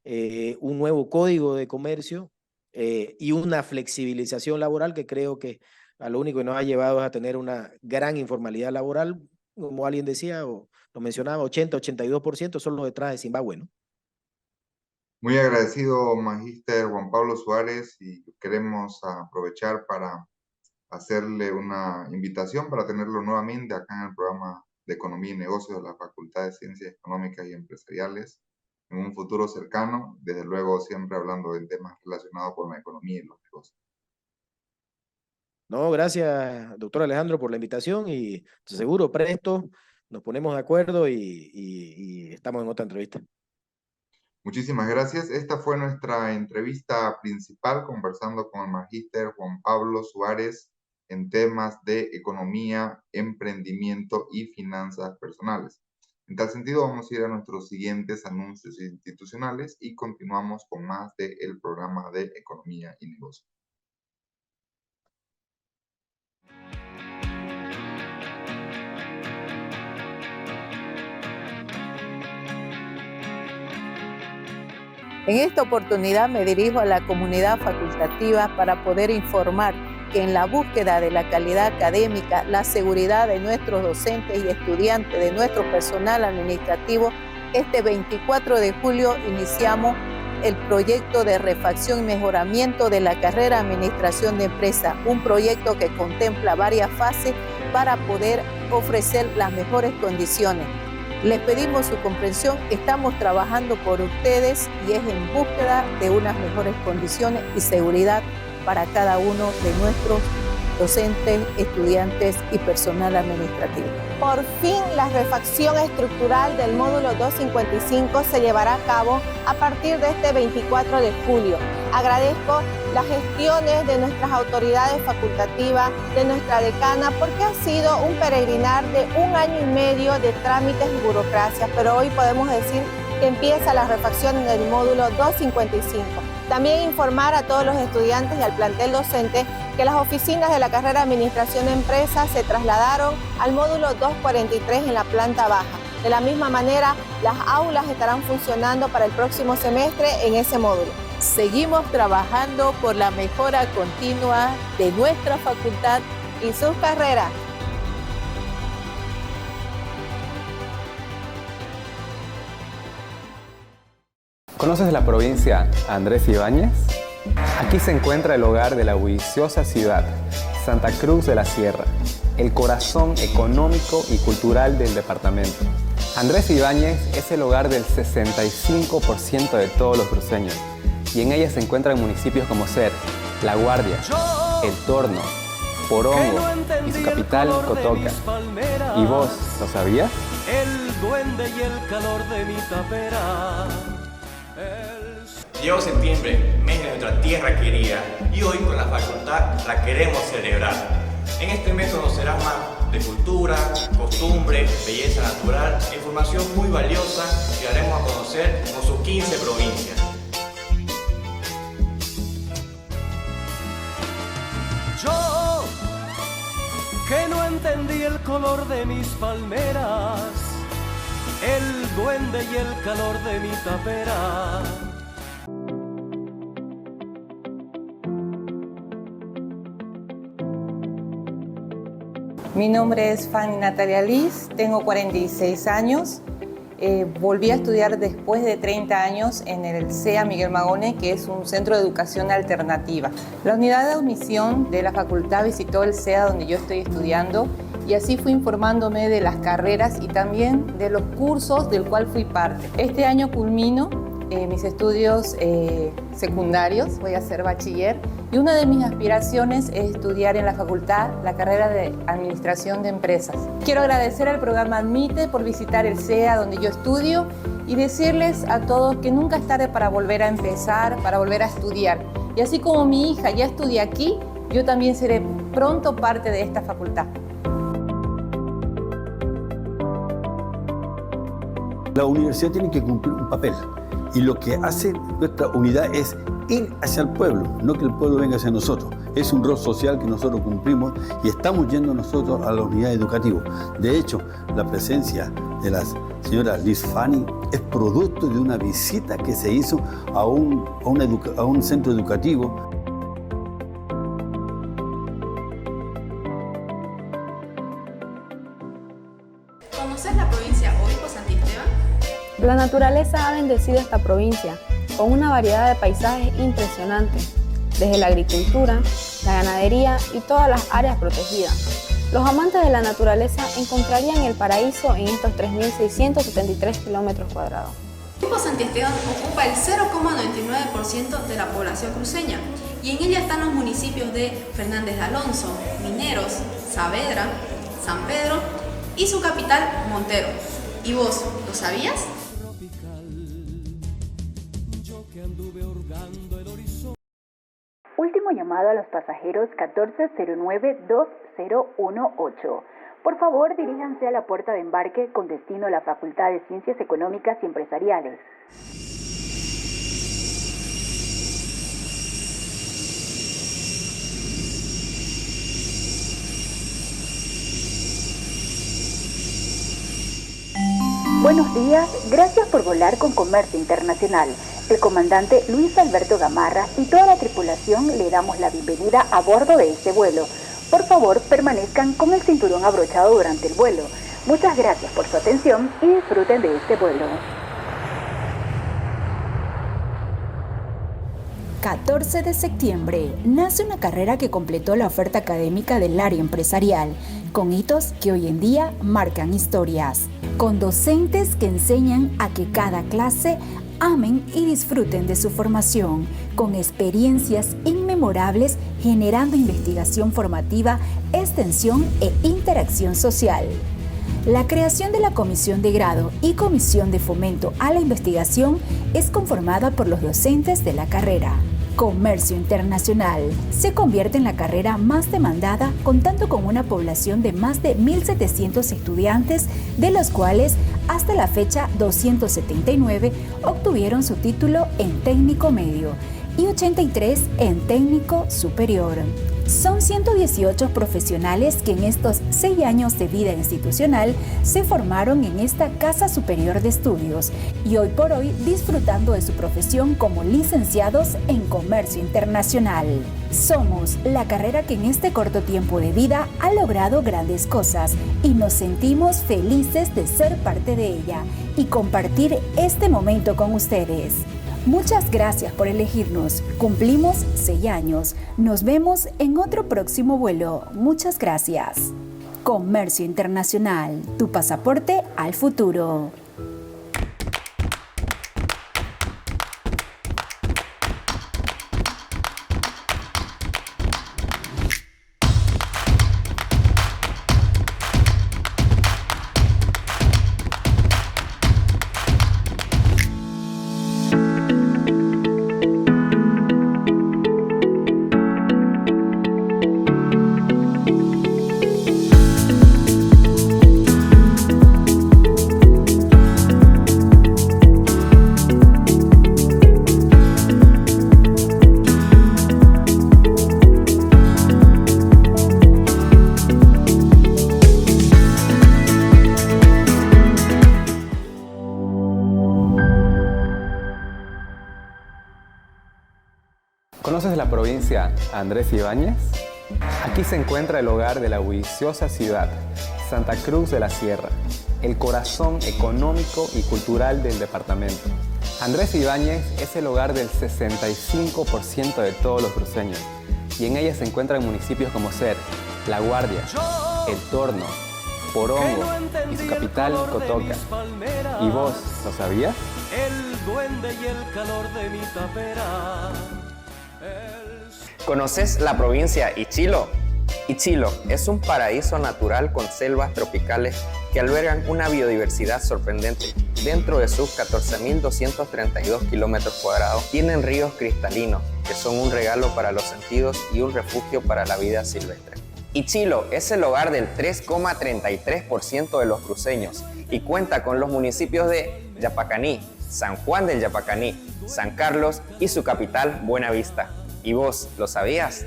M: un nuevo código de comercio y una flexibilización laboral que creo que a lo único que nos ha llevado es a tener una gran informalidad laboral, como alguien decía o lo mencionaba, 80-82% son los detrás de Zimbabue, ¿no?
B: Muy agradecido, Magíster Juan Pablo Suárez, y queremos aprovechar para hacerle una invitación para tenerlo nuevamente acá en el programa de Economía y Negocios de la Facultad de Ciencias Económicas y Empresariales en un futuro cercano, desde luego siempre hablando de temas relacionados con la economía y los negocios.
M: No, gracias, doctor Alejandro, por la invitación y seguro presto nos ponemos de acuerdo y estamos en otra entrevista.
B: Muchísimas gracias. Esta fue nuestra entrevista principal conversando con el magíster Juan Pablo Suárez en temas de economía, emprendimiento y finanzas personales. En tal sentido, vamos a ir a nuestros siguientes anuncios institucionales y continuamos con más del programa de Economía y Negocios.
D: En esta oportunidad me dirijo a la comunidad facultativa para poder informar que en la búsqueda de la calidad académica, la seguridad de nuestros docentes y estudiantes, de nuestro personal administrativo, este 24 de julio iniciamos el proyecto de refacción y mejoramiento de la carrera Administración de Empresas, un proyecto que contempla varias fases para poder ofrecer las mejores condiciones. Les pedimos su comprensión, estamos trabajando por ustedes y es en búsqueda de unas mejores condiciones y seguridad para cada uno de nuestros docentes, estudiantes y personal administrativo. Por fin, la refacción estructural del módulo 255 se llevará a cabo a partir de este 24 de julio. Agradezco las gestiones de nuestras autoridades facultativas, de nuestra decana, porque ha sido un peregrinar de 1 año y medio de trámites y burocracias, pero hoy podemos decir que empieza la refacción en el módulo 255. También informar a todos los estudiantes y al plantel docente que las oficinas de la carrera Administración de Empresas se trasladaron al módulo 243 en la planta baja. De la misma manera, las aulas estarán funcionando para el próximo semestre en ese módulo. Seguimos trabajando por la mejora continua de nuestra facultad y sus carreras.
E: ¿Conoces la provincia Andrés Ibáñez? Aquí se encuentra el hogar de la bulliciosa ciudad, Santa Cruz de la Sierra, el corazón económico y cultural del departamento. Andrés Ibáñez es el hogar del 65% de todos los cruceños y en ella se encuentran municipios como ser La Guardia, El Torno, Porongo y su capital, Cotoca. ¿Y vos lo sabías?
F: El duende y el calor de mi tapera.
G: Llegó septiembre, mes de nuestra tierra querida, y hoy con la facultad la queremos celebrar. En este mes conocerás más de cultura, costumbre, belleza natural e información muy valiosa que daremos a conocer con sus 15 provincias.
F: Yo, que no entendí el color de mis palmeras, el duende y el calor de mi tapera.
C: Mi nombre es Fanny Natalia Liz, tengo 46 años. Volví a estudiar después de 30 años en el CEA Miguel Magone, que es un centro de educación alternativa. La unidad de admisión de la facultad visitó el CEA donde yo estoy estudiando y así fui informándome de las carreras y también de los cursos del cual fui parte. Este año culmino mis estudios secundarios, voy a ser bachiller y una de mis aspiraciones es estudiar en la facultad la carrera de Administración de Empresas. Quiero agradecer al programa Admite por visitar el CEA donde yo estudio y decirles a todos que nunca es tarde para volver a empezar, para volver a estudiar. Y así como mi hija ya estudia aquí, yo también seré pronto parte de esta facultad.
H: La universidad tiene que cumplir un papel y lo que hace nuestra unidad es ir hacia el pueblo, no que el pueblo venga hacia nosotros. Es un rol social que nosotros cumplimos y estamos yendo nosotros a la unidad educativa. De hecho, la presencia de la señora Liz Fanny es producto de una visita que se hizo a un centro educativo.
I: ¿Conoces la provincia Obispo Santisteban?
J: La naturaleza ha bendecido esta provincia con una variedad de paisajes impresionantes, desde la agricultura, la ganadería y todas las áreas protegidas. Los amantes de la naturaleza encontrarían el paraíso en estos 3.673 kilómetros cuadrados.
I: Obispo Santisteban ocupa el 0,99% de la población cruceña y en ella están los municipios de Fernández de Alonso, Mineros, Saavedra, San Pedro y su capital, Montero. ¿Y vos lo sabías?
K: Último llamado a los pasajeros 1409-2018. Por favor, diríjanse a la puerta de embarque con destino a la Facultad de Ciencias Económicas y Empresariales. Buenos días, gracias por volar con Comercio Internacional. El comandante Luis Alberto Gamarra y toda la tripulación le damos la bienvenida a bordo de este vuelo. Por favor, permanezcan con el cinturón abrochado durante el vuelo. Muchas gracias por su atención y disfruten de este vuelo.
A: 14 de septiembre nace una carrera que completó la oferta académica del área empresarial, con hitos que hoy en día marcan historias, con docentes que enseñan a que cada clase amen y disfruten de su formación, con experiencias inmemorables generando investigación formativa, extensión e interacción social. La creación de la Comisión de Grado y Comisión de Fomento a la Investigación es conformada por los docentes de la carrera. Comercio Internacional se convierte en la carrera más demandada, contando con una población de más de 1.700 estudiantes, de los cuales hasta la fecha 279 obtuvieron su título en técnico medio y 83 en técnico superior. Son 118 profesionales que en estos 6 años de vida institucional se formaron en esta Casa Superior de Estudios y hoy por hoy disfrutando de su profesión como licenciados en Comercio Internacional. Somos la carrera que en este corto tiempo de vida ha logrado grandes cosas y nos sentimos felices de ser parte de ella y compartir este momento con ustedes. Muchas gracias por elegirnos. Cumplimos 6 años. Nos vemos en otro próximo vuelo. Muchas gracias. Comercio Internacional, tu pasaporte al futuro.
E: ¿Conoces la provincia Andrés Ibáñez? Aquí se encuentra el hogar de la bulliciosa ciudad, Santa Cruz de la Sierra, el corazón económico y cultural del departamento. Andrés Ibáñez es el hogar del 65% de todos los cruceños, y en ella se encuentran municipios como ser La Guardia, El Torno, Porongo y su capital, Cotoca. ¿Y vos lo sabías?
F: El duende y el calor de mi tapera.
L: ¿Conoces la provincia Ichilo? Ichilo es un paraíso natural con selvas tropicales que albergan una biodiversidad sorprendente. Dentro de sus 14.232 kilómetros cuadrados tienen ríos cristalinos, que son un regalo para los sentidos y un refugio para la vida silvestre. Ichilo es el hogar del 3,33% de los cruceños y cuenta con los municipios de Yapacaní, San Juan del Yapacaní, San Carlos y su capital, Buenavista. ¿Y vos lo sabías?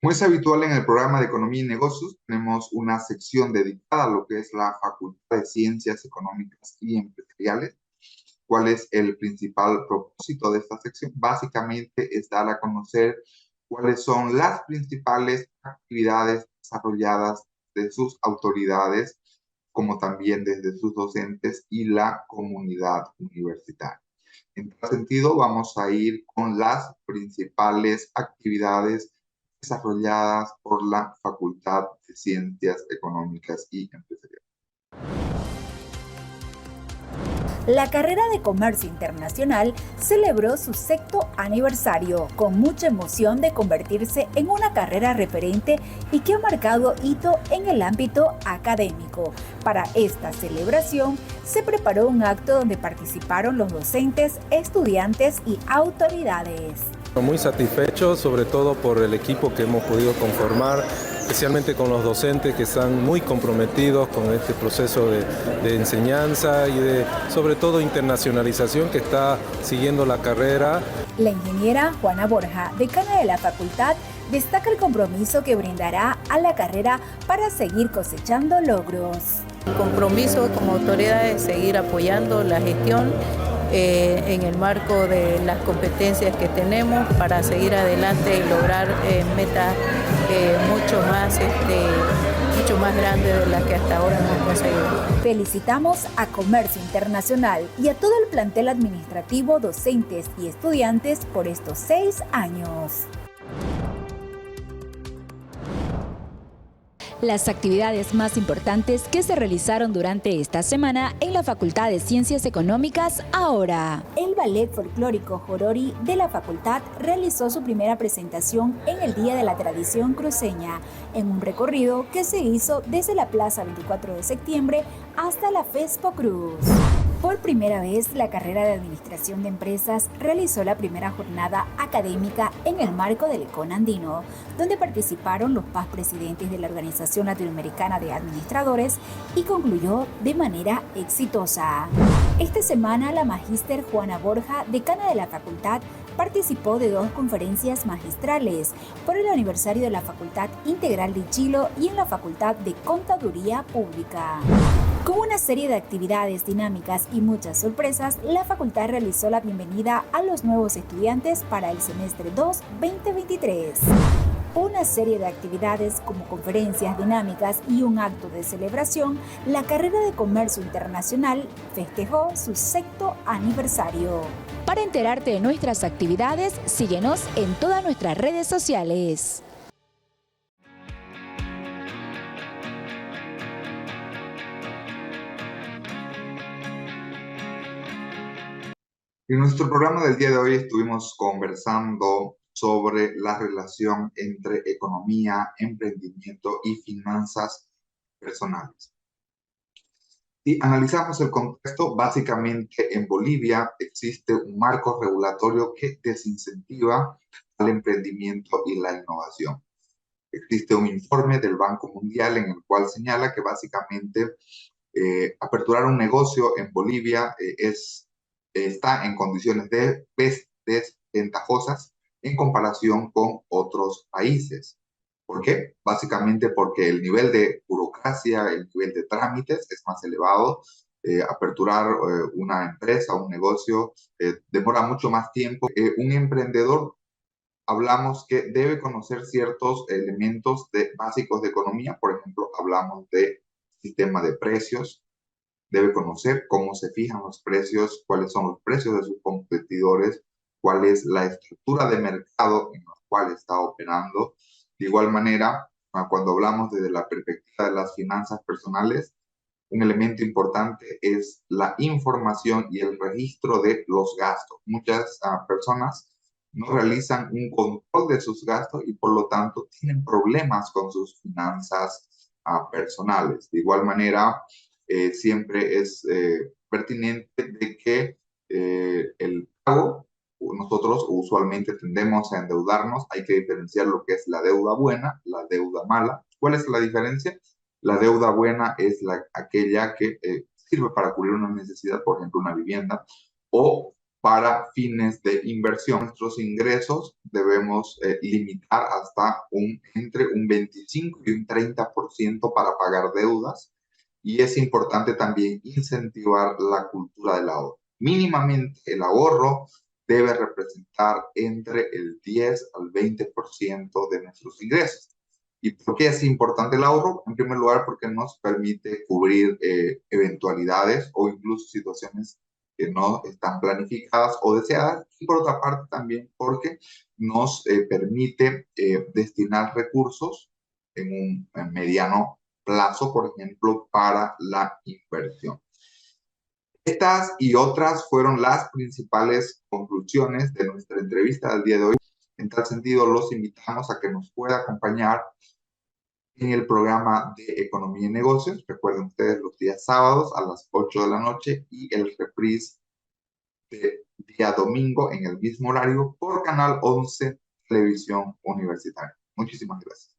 B: Como es habitual en el programa de Economía y Negocios, tenemos una sección dedicada a lo que es la Facultad de Ciencias Económicas y Empresariales. ¿Cuál es el principal propósito de esta sección? Básicamente es dar a conocer cuáles son las principales actividades desarrolladas de sus autoridades, como también desde sus docentes y la comunidad universitaria. En tal sentido, vamos a ir con las principales actividades desarrolladas por la Facultad de Ciencias Económicas y Empresariales.
A: La carrera de Comercio Internacional celebró su 6º aniversario con mucha emoción de convertirse en una carrera referente y que ha marcado hito en el ámbito académico. Para esta celebración se preparó un acto donde participaron los docentes, estudiantes y autoridades.
N: Muy satisfechos, sobre todo por el equipo que hemos podido conformar, especialmente con los docentes que están muy comprometidos con este proceso de enseñanza y de, sobre todo, internacionalización que está siguiendo la carrera.
A: La ingeniera Juana Borja, decana de la facultad, destaca el compromiso que brindará a la carrera para seguir cosechando logros.
O: El compromiso como autoridad es seguir apoyando la gestión en el marco de las competencias que tenemos para seguir adelante y lograr metas mucho más grandes de las que hasta ahora hemos conseguido.
A: Felicitamos a Comercio Internacional y a todo el plantel administrativo, docentes y estudiantes por estos 6 años. Las actividades más importantes que se realizaron durante esta semana en la Facultad de Ciencias Económicas ahora. El Ballet Folclórico Jorori de la facultad realizó su primera presentación en el Día de la Tradición Cruceña, en un recorrido que se hizo desde la Plaza 24 de septiembre hasta la Fespo Cruz. Por primera vez, la carrera de Administración de Empresas realizó la primera jornada académica en el marco del ECON Andino, donde participaron los PAS presidentes de la Organización Latinoamericana de Administradores y concluyó de manera exitosa. Esta semana, la magíster Juana Borja, decana de la facultad, participó de 2 conferencias magistrales por el aniversario de la Facultad Integral de Ichilo y en la Facultad de Contaduría Pública. Con una serie de actividades dinámicas y muchas sorpresas, la facultad realizó la bienvenida a los nuevos estudiantes para el semestre 2 2023. una serie de actividades como conferencias, dinámicas y un acto de celebración, la carrera de Comercio Internacional festejó su 6º aniversario. Para enterarte de nuestras actividades, síguenos en todas nuestras redes sociales.
B: En nuestro programa del día de hoy estuvimos conversando sobre la relación entre economía, emprendimiento y finanzas personales. Si analizamos el contexto, básicamente en Bolivia existe un marco regulatorio que desincentiva al emprendimiento y la innovación. Existe un informe del Banco Mundial en el cual señala que básicamente aperturar un negocio en Bolivia está en condiciones desventajosas en comparación con otros países. ¿Por qué? Básicamente porque el nivel de burocracia, el nivel de trámites es más elevado. Aperturar una empresa, un negocio, demora mucho más tiempo. Un emprendedor, hablamos que debe conocer ciertos elementos básicos de economía. Por ejemplo, hablamos de sistema de precios. Debe conocer cómo se fijan los precios, cuáles son los precios de sus competidores, cuál es la estructura de mercado en la cual está operando. De igual manera, cuando hablamos desde la perspectiva de las finanzas personales, un elemento importante es la información y el registro de los gastos. Muchas personas no realizan un control de sus gastos y por lo tanto tienen problemas con sus finanzas personales. De igual manera, siempre es pertinente de que el pago, nosotros usualmente tendemos a endeudarnos. Hay que diferenciar lo que es la deuda buena, la deuda mala. ¿Cuál es la diferencia? La deuda buena es aquella que sirve para cubrir una necesidad, por ejemplo, una vivienda, o para fines de inversión. Nuestros ingresos debemos limitar hasta entre un 25 y un 30% para pagar deudas. Y es importante también incentivar la cultura del ahorro. Mínimamente el ahorro debe representar entre el 10 al 20% de nuestros ingresos. ¿Y por qué es importante el ahorro? En primer lugar, porque nos permite cubrir eventualidades o incluso situaciones que no están planificadas o deseadas. Y por otra parte también porque nos permite destinar recursos en un mediano plazo, por ejemplo, para la inversión. Estas y otras fueron las principales conclusiones de nuestra entrevista del día de hoy. En tal sentido, los invitamos a que nos pueda acompañar en el programa de Economía y Negocios. Recuerden ustedes, los días sábados a las 8 de la noche y el reprise de día domingo en el mismo horario por Canal 11 Televisión Universitaria. Muchísimas gracias.